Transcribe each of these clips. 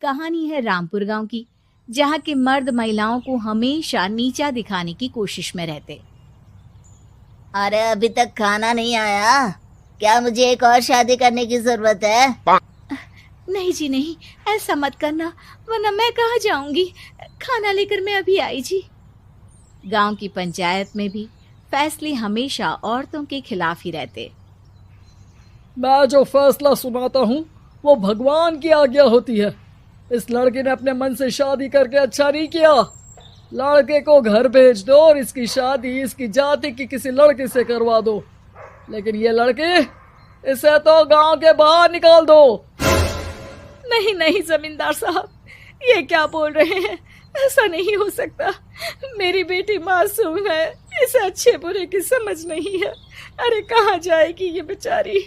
कहानी है रामपुर गांव की, जहां के मर्द महिलाओं को हमेशा नीचा दिखाने की कोशिश में रहते। अरे अभी तक खाना नहीं आया, क्या मुझे एक और शादी करने की जरूरत है? नहीं जी नहीं, ऐसा मत करना, वरना मैं कहाँ जाऊंगी। खाना लेकर मैं अभी आई जी। गांव की पंचायत में भी फैसले हमेशा औरतों के खिलाफ ही रहते। मैं जो फैसला सुनाता हूँ वो भगवान की आज्ञा होती है। इस लड़के ने अपने मन से शादी करके अच्छा नहीं किया। लड़के को घर भेज दो और इसकी शादी इसकी जाति की किसी लड़के से करवा दो, लेकिन ये लड़की, इसे तो गांव के बाहर निकाल दो। नहीं नहीं जमींदार साहब, ये क्या बोल रहे हैं? ऐसा नहीं हो सकता। मेरी बेटी मासूम है, इसे अच्छे बुरे की समझ नहीं है। अरे कहाँ जाएगी ये बेचारी?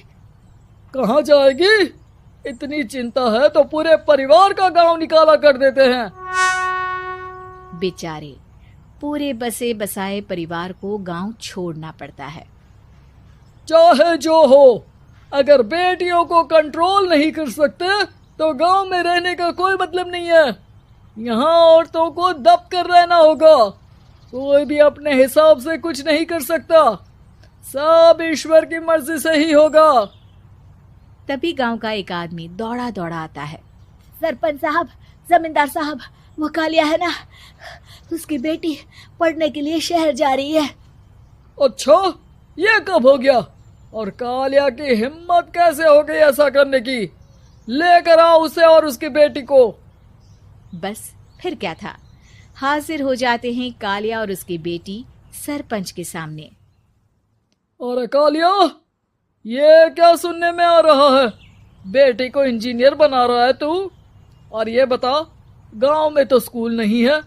कहाँ जाएगी? इतनी चिंता है तो पूरे परिवार का गांव निकाला कर देते हैं। बेचारे पूरे बसे बसाए परिवार को गांव छोड़ना पड़ता है। चाहे जो हो, अगर बेटियों को कंट्रोल नहीं कर सकते तो गांव में रहने का कोई मतलब नहीं है। यहाँ औरतों को दब कर रहना होगा। कोई भी अपने हिसाब से कुछ नहीं कर सकता, सब ईश्वर की मर्जी से ही होगा। तभी गांव का एक आदमी दौड़ा दौड़ा आता है। सरपंच साहब, जमींदार साहब, वो कालिया है ना, उसकी बेटी पढ़ने के लिए शहर जा रही है। अच्छा, ये कब हो गया? और कालिया की हिम्मत कैसे हो गई ऐसा करने की? लेकर आओ उसे और उसकी बेटी को। बस फिर क्या था, हाजिर हो जाते हैं कालिया और उसकी बेटी सरपंच के सामने। अरे कालिया, ये क्या सुनने में आ रहा है? बेटी को इंजीनियर बना रहा है तू? और ये बता, गांव में तो स्कूल नहीं है,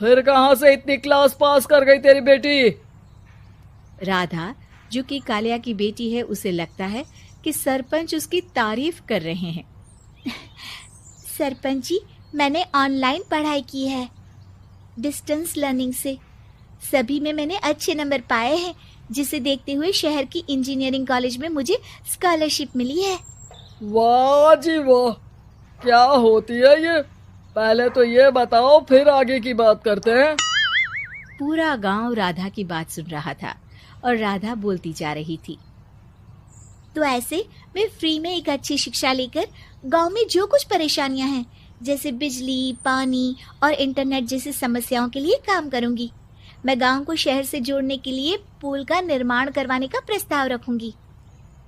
फिर कहां से इतनी क्लास पास कर गई तेरी बेटी? राधा, जो कि कालिया की बेटी है, उसे लगता है कि सरपंच उसकी तारीफ कर रहे हैं। सरपंच जी, मैंने ऑनलाइन पढ़ाई की है, डिस्टेंस लर्निंग से। सभी में मैंने अच्छे नंबर पाए हैं, जिसे देखते हुए शहर की इंजीनियरिंग कॉलेज में मुझे स्कॉलरशिप मिली है। वाह जी वाह, क्या होती है ये? पहले तो ये बताओ, फिर आगे की बात करते हैं। पूरा गांव राधा की बात सुन रहा था और राधा बोलती जा रही थी। तो ऐसे मैं फ्री में एक अच्छी शिक्षा लेकर गांव में जो कुछ परेशानियां हैं, जैसे बिजली, पानी और इंटरनेट जैसी समस्याओं के लिए काम करूंगी। मैं गांव को शहर से जोड़ने के लिए पुल का निर्माण करवाने का प्रस्ताव रखूंगी।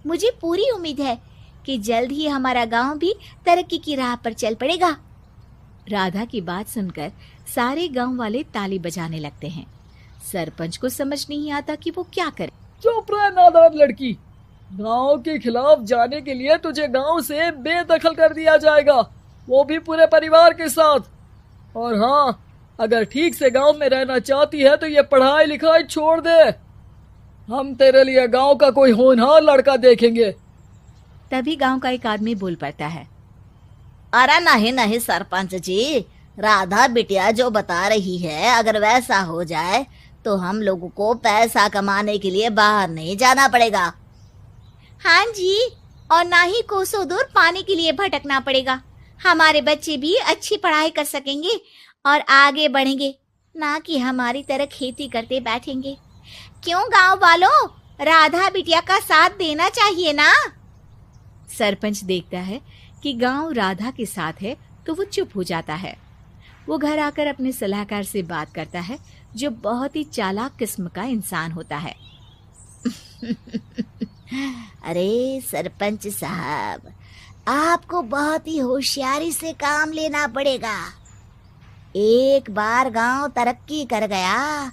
मुझे पूरी उम्मीद है कि जल्द ही हमारा गांव भी तरक्की की राह पर चल पड़ेगा। राधा की बात सुनकर सारे गांव वाले ताली बजाने लगते हैं। सरपंच को समझ नहीं आता कि वो क्या करे। चुप रह नादान लड़की, गांव के खिलाफ जाने के लिए तुझे गांव से बेदखल कर दिया जाएगा, वो भी पूरे परिवार के साथ। और हाँ, अगर ठीक से गांव में रहना चाहती है तो ये पढ़ाई लिखाई छोड़ दे। हम तेरे लिए गांव का कोई होनहार लड़का देखेंगे। तभी गांव का एक आदमी बोल पड़ता है। अरे नहीं नहीं सरपंच जी, राधा बिटिया जो बता रही है, अगर वैसा हो जाए तो हम लोगों को पैसा कमाने के लिए बाहर नहीं जाना पड़ेगा। हाँ जी, और ना ही कोसों दूर पानी के लिए भटकना पड़ेगा। हमारे बच्चे भी अच्छी पढ़ाई कर सकेंगे और आगे बढ़ेंगे, ना कि हमारी तरह खेती करते बैठेंगे। क्यों गांव वालों, राधा बिटिया का साथ देना चाहिए ना। सरपंच देखता है कि गांव राधा के साथ है तो वो चुप हो जाता है। वो घर आकर अपने सलाहकार से बात करता है, जो बहुत ही चालाक किस्म का इंसान होता है। अरे सरपंच साहब, आपको बहुत ही होशियारी से काम लेना पड़ेगा। एक बार गांव तरक्की कर गया,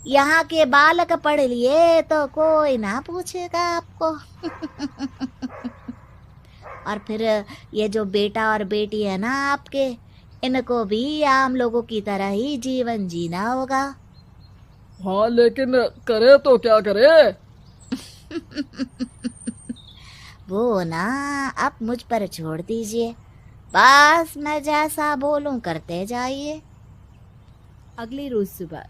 यहाँ के बालक पढ़ लिए तो कोई ना पूछेगा आपको। और फिर ये जो बेटा और बेटी है ना आपके, इनको भी आम लोगों की तरह ही जीवन जीना होगा। हाँ, लेकिन करे तो क्या करे? वो ना आप मुझ पर छोड़ दीजिए, बस मैं जैसा बोलूं करते जाइए। अगले रोज सुबह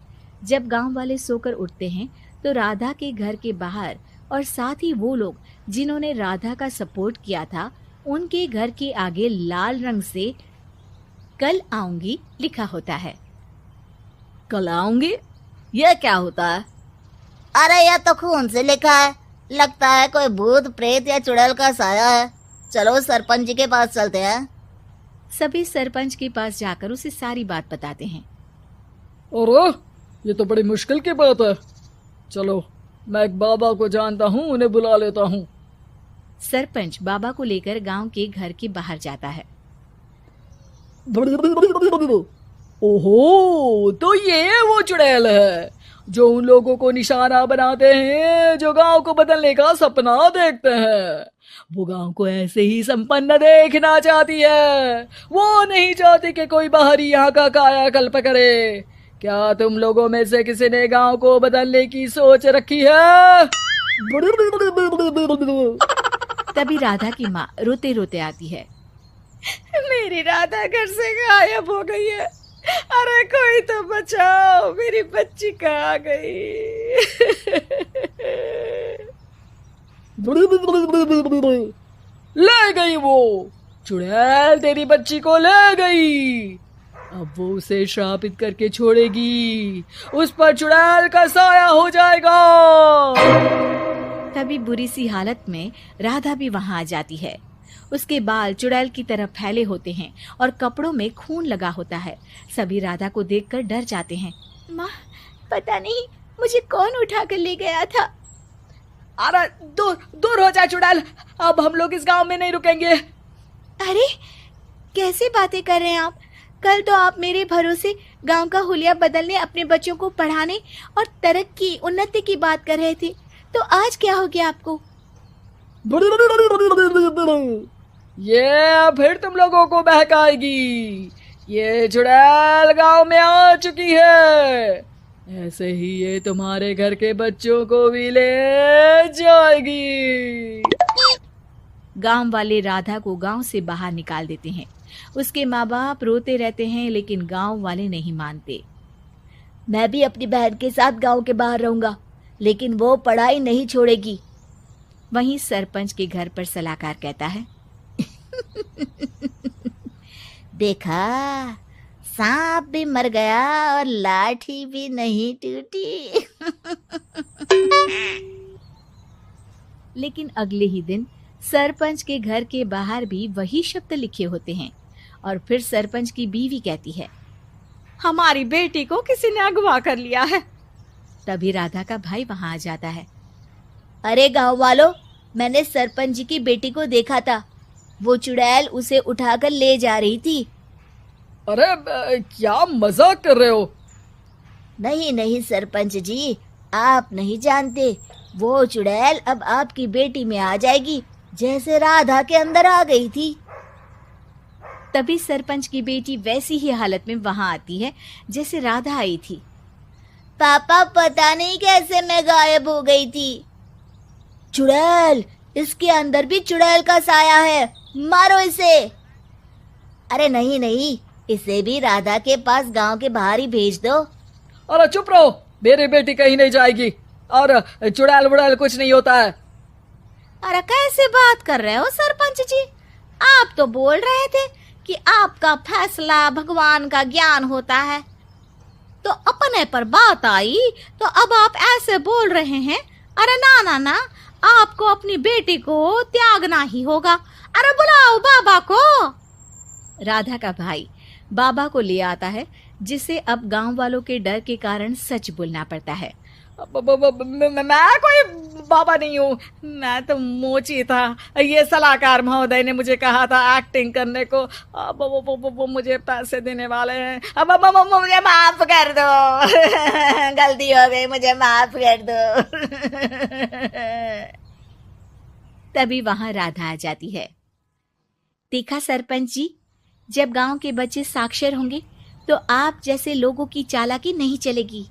जब गांव वाले सोकर उठते हैं तो राधा के घर के बाहर और साथ ही वो लोग जिन्होंने राधा का सपोर्ट किया था, उनके घर के आगे लाल रंग से कल आऊंगी लिखा होता है। कल आऊंगी, यह क्या होता है? अरे यह तो खून से लिखा है, लगता है कोई भूत प्रेत या चुड़ैल का साया है। चलो सरपंच जी के पास चलते हैं। सभी सरपंच के पास जाकर उसे सारी बात बताते हैं। अरे ये तो बड़ी मुश्किल की बात है। चलो मैं एक बाबा को जानता हूँ, उन्हें बुला लेता हूँ। सरपंच बाबा को लेकर गांव के घर के बाहर जाता है। ओहो, तो ये वो चुड़ैल है जो उन लोगों को निशाना बनाते हैं जो गांव को बदलने का सपना देखते हैं। वो गांव को ऐसे ही संपन्न देखना चाहती है, वो नहीं चाहती कि कोई बाहरी यहाँ का कायाकल्प करे। क्या तुम लोगों में से किसी ने गांव को बदलने की सोच रखी है? तभी राधा की माँ रोते रोते आती है। मेरी राधा घर से गायब हो गई है। अरे कोई तो बचाओ, मेरी बच्ची कहाँ गई? ले गई वो चुड़ैल, तेरी बच्ची को ले गई। अब वो उसे श्रापित करके छोड़ेगी, उस पर चुड़ैल का साया हो जाएगा। तभी बुरी सी हालत में राधा भी वहां आ जाती है। उसके बाल चुड़ैल की तरह फैले होते हैं और कपड़ों में खून लगा होता है। सभी राधा को देखकर डर जाते हैं। माँ, पता नहीं मुझे कौन उठा कर ले गया था। अरे दूर दूर हो जा चुड़ैल, अब हम लोग इस गांव में नहीं रुकेंगे। अरे कैसे बातें कर रहे हैं आप? कल तो आप मेरे भरोसे गांव का हुलिया बदलने, अपने बच्चों को पढ़ाने और तरक्की उन्नति की बात कर रहे थे, तो आज क्या हो गया आपको? ये फिर तुम लोगों को बहकाएगी। ये चुड़ैल गांव में आ चुकी है, ऐसे ही ये तुम्हारे घर के बच्चों को भी ले जाएगी। गांव वाले राधा को गांव से बाहर निकाल देते हैं। उसके माँ बाप रोते रहते हैं, लेकिन गांव वाले नहीं मानते। मैं भी अपनी बहन के साथ गांव के बाहर रहूंगा, लेकिन वो पढ़ाई नहीं छोड़ेगी। वहीं सरपंच के घर पर सलाहकार कहता है। देखा, सांप भी मर गया और लाठी भी नहीं टूटी। लेकिन अगले ही दिन सरपंच के घर के बाहर भी वही शब्द लिखे होते हैं। और फिर सरपंच की बीवी कहती है, हमारी बेटी को किसी ने अगवा कर लिया है। तभी राधा का भाई वहां आ जाता है। अरे गांव वालों, मैंने सरपंच जी की बेटी को देखा था। वो चुड़ैल उसे उठाकर ले जा रही थी। अरे क्या मजाक कर रहे हो? नहीं नहीं सरपंच जी, आप नहीं जानते। वो चुड़ैल अब आपकी बेटी में आ जाएगी, जैसे राधा के अंदर आ गई थी। तभी सरपंच की बेटी वैसी ही हालत में वहां आती है जैसे राधा आई थी। पापा, पता नहीं कैसे मैं गायब हो गई थी। चुड़ैल, इसके अंदर भी चुड़ैल का साया है, मारो इसे। अरे नहीं नहीं, इसे भी राधा के पास गांव के बाहर ही भेज दो। अरे चुप रहो, मेरी बेटी कहीं नहीं जाएगी और चुड़ैल वुड़ैल कुछ नहीं होता है। अरे कैसे बात कर रहे हो सरपंच जी? आप तो बोल रहे थे कि आपका फैसला भगवान का ज्ञान होता है, तो अपने पर बात आई तो अब आप ऐसे बोल रहे हैं। अरे ना ना ना, आपको अपनी बेटी को त्यागना ही होगा। अरे बुलाओ बाबा को। राधा का भाई बाबा को ले आता है, जिसे अब गांव वालों के डर के कारण सच बोलना पड़ता है। मैं कोई बाबा नहीं हूँ, मैं तो मोची था। ये सलाहकार महोदय ने मुझे कहा था एक्टिंग करने को। अब वो मुझे पैसे देने वाले हैं। अब मुझे माफ कर दो। गलती हो गई, मुझे माफ कर दो। तभी वहां राधा आ जाती है। देखा सरपंच जी, जब गांव के बच्चे साक्षर होंगे तो आप जैसे लोगों की चालाकी नहीं चलेगी।